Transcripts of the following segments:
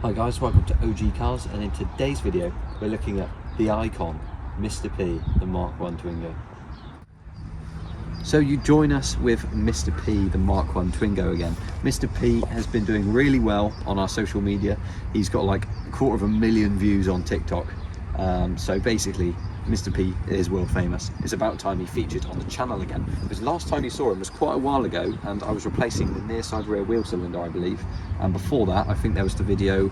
Hi guys, welcome to OG Cars, and in today's video we're looking at the icon Mr P, the Mk1 Twingo. So you join us with Mr P, the Mk1 Twingo again. Mr P has been doing really well on our social media. He's got like 250,000 views on TikTok. So basically Mr P is world famous. It's about time he featured on the channel again, because last time you saw him was quite a while ago and I was replacing the near side rear wheel cylinder, I believe, and before that I think there was the video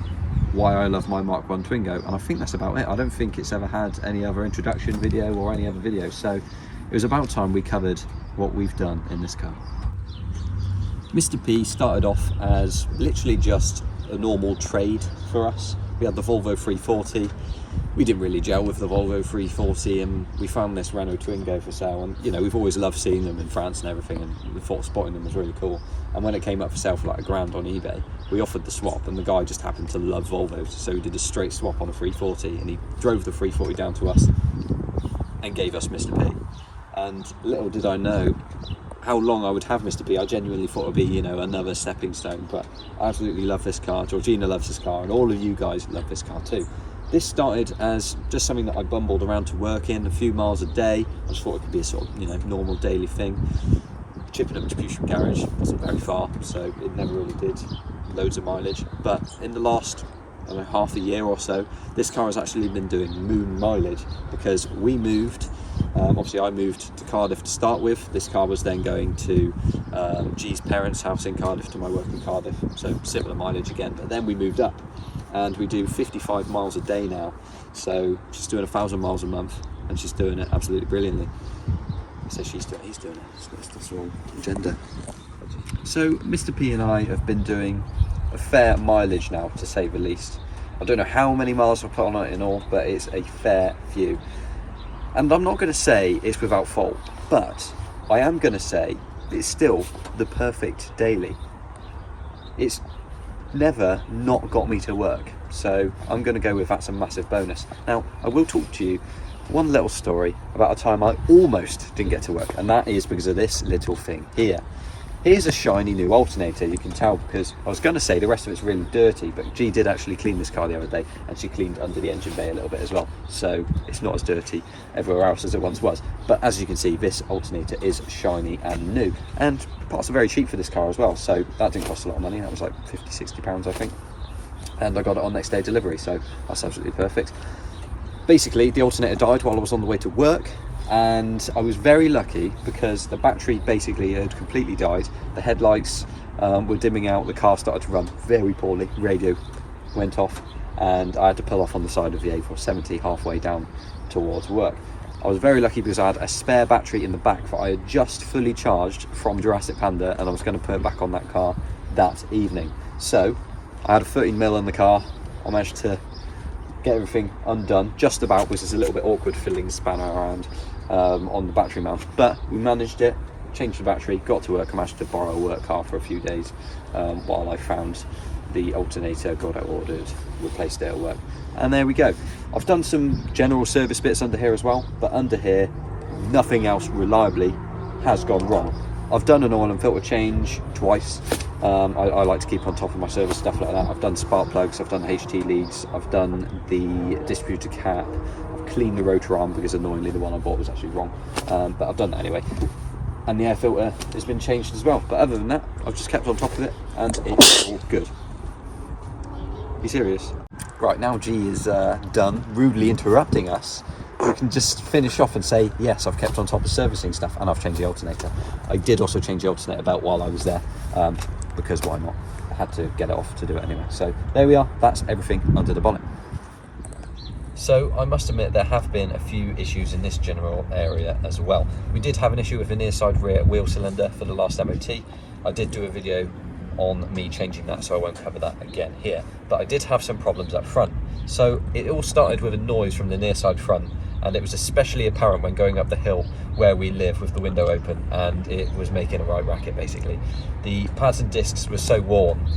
why I love my Mk1 Twingo, and I think that's about it. I don't think it's ever had any other introduction video or any other video, so it was about time we covered what we've done in this car. Mr P started off as literally just a normal trade for us. We had the Volvo 340. We didn't really gel with the Volvo 340 and we found this Renault Twingo for sale, and you know, we've always loved seeing them in France and everything, and we thought spotting them was really cool. And when it came up for sale for like £1,000 on eBay, we offered the swap, and the guy just happened to love Volvos, so he did a straight swap on a 340 and he drove the 340 down to us and gave us Mr P. And little did I know how long I would have Mr P. I genuinely thought it would be, you know, another stepping stone, but I absolutely love this car. Georgina loves this car, and all of you guys love this car too. This started as just something that I bumbled around to work in, a few miles a day. I just thought it could be a sort of, you know, normal daily thing. Chipping up to Pewsham garage wasn't very far, so it never really did loads of mileage. But in the last, I don't know, half a year or so, this car has actually been doing moon mileage, because we moved. Obviously I moved to Cardiff to start with. This car was then going to G's parents' house in Cardiff, to my work in Cardiff, so similar mileage again. But then we moved up and we do 55 miles a day now, so she's doing 1,000 miles a month and she's doing it absolutely brilliantly. So he's doing it, it's all gender. So Mr P and I have been doing a fair mileage now, to say the least. I don't know how many miles I've put on it in all, but it's a fair few. And I'm not going to say it's without fault, but I am going to say it's still the perfect daily. It's never not got me to work, so I'm going to go with that's a massive bonus. Now, I will talk to you one little story about a time I almost didn't get to work, and that is because of this little thing here. Here's a shiny new alternator. You can tell, because I was going to say the rest of it's really dirty, but G did actually clean this car the other day, and she cleaned under the engine bay a little bit as well, so it's not as dirty everywhere else as it once was. But as you can see, this alternator is shiny and new, and parts are very cheap for this car as well, so that didn't cost a lot of money. That was like £50–60 I think, and I got it on next day delivery, so that's absolutely perfect. Basically, the alternator died while I was on the way to work, and I was very lucky because the battery basically had completely died. The headlights were dimming out, the car started to run very poorly, radio went off, and I had to pull off on the side of the A470 halfway down towards work. I was very lucky because I had a spare battery in the back that I had just fully charged from Jurassic Panda, and I was going to put it back on that car that evening. So I had a 13mm in the car. I managed to get everything undone just about, because it's a little bit awkward filling the spanner around on the battery mount, but we managed it, changed the battery, got to work. I managed to borrow a work car for a few days while I found the alternator, got it ordered, replaced it at work, and there we go. I've done some general service bits under here as well, but under here nothing else reliably has gone wrong. I've done an oil and filter change twice. I like to keep on top of my service stuff like that. I've done spark plugs, I've done HT leads, I've done the distributor cap, I've cleaned the rotor arm because annoyingly the one I bought was actually wrong, but I've done that anyway. And the air filter has been changed as well, but other than that I've just kept on top of it and it's all good. Are you serious? Right, now G is done rudely interrupting us. We can just finish off and say, yes, I've kept on top of servicing stuff and I've changed the alternator. I did also change the alternator belt while I was there, because why not? I had to get it off to do it anyway. So there we are, that's everything under the bonnet. So I must admit there have been a few issues in this general area as well. We did have an issue with the near side rear wheel cylinder for the last MOT. I did do a video on me changing that, so I won't cover that again here. But I did have some problems up front. So it all started with a noise from the near side front, and it was especially apparent when going up the hill where we live with the window open, and it was making a right racket basically. The pads and discs were so worn,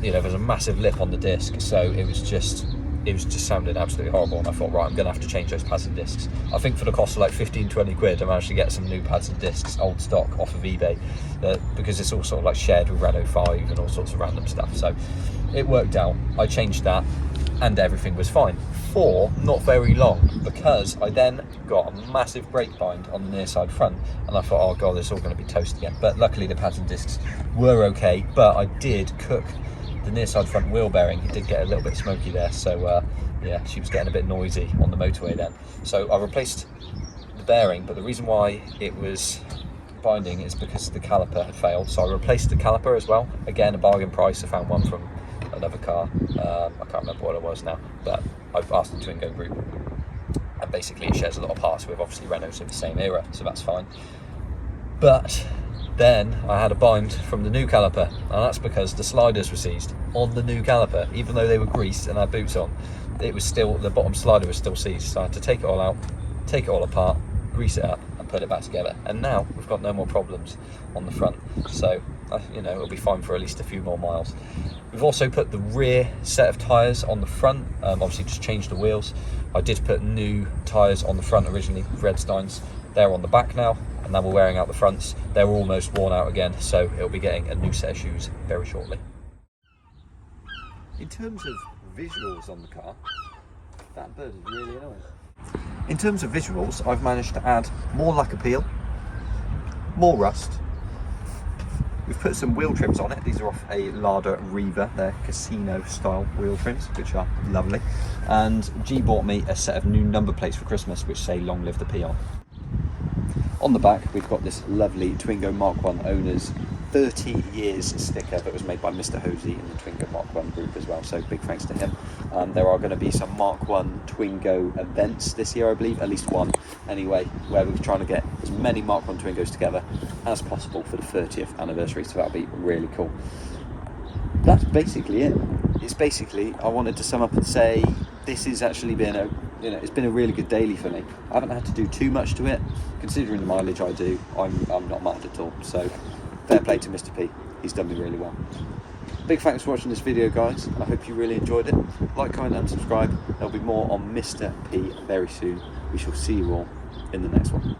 you know, there's a massive lip on the disc, so it was just sounding absolutely horrible, and I thought, right, I'm gonna have to change those pads and discs. I think for the cost of like 15–20 quid I managed to get some new pads and discs, old stock, off of eBay, because it's all sort of like shared with Renault 5 and all sorts of random stuff. So it worked out. I changed that and everything was fine for not very long, because I then got a massive brake bind on the near side front, and I thought, oh god, it's all going to be toast again. But luckily the pads and discs were okay, but I did cook the near side front wheel bearing. It did get a little bit smoky there, so yeah, she was getting a bit noisy on the motorway then. So I replaced the bearing, but the reason why it was binding is because the caliper had failed, so I replaced the caliper as well. Again, a bargain price. I found one from another car, I can't remember what it was now, but I've asked the Twingo group, and basically it shares a lot of parts with obviously Renaults of the same era, so that's fine. But then I had a bind from the new caliper, and that's because the sliders were seized on the new caliper. Even though they were greased and had boots on, it was still, the bottom slider was still seized, so I had to take it all out, take it all apart, grease it up and put it back together, and now we've got no more problems on the front. So you know, it'll be fine for at least a few more miles. We've also put the rear set of tyres on the front, obviously just changed the wheels. I did put new tyres on the front originally, Redsteins. They're on the back now, and now we're wearing out the fronts. They're almost worn out again, so it'll be getting a new set of shoes very shortly. In terms of visuals on the car, that bird is really annoying. In terms of visuals, I've managed to add more lack appeal, more rust. We've put some wheel trims on it. These are off a Lada Riva. They're casino style wheel trims, which are lovely. And G bought me a set of new number plates for Christmas, which say "Long Live the Pea." On the back, we've got this lovely Twingo Mark 1 owners 30 years sticker that was made by Mr Hosey in the Twingo Mark 1 group as well, so big thanks to him. There are going to be some Mark 1 Twingo events this year, I believe, at least one anyway, where we're trying to get as many Mark 1 Twingos together as possible for the 30th anniversary, so that'll be really cool. That's basically it. It's basically, I wanted to sum up and say, this has actually been a, it's been a really good daily for me. I haven't had to do too much to it, considering the mileage I do. I'm not mad at all, so fair play to Mr P, he's done me really well. Big thanks for watching this video, guys. I hope you really enjoyed it. Like, comment and subscribe. There'll be more on Mr P very soon. We shall see you all in the next one.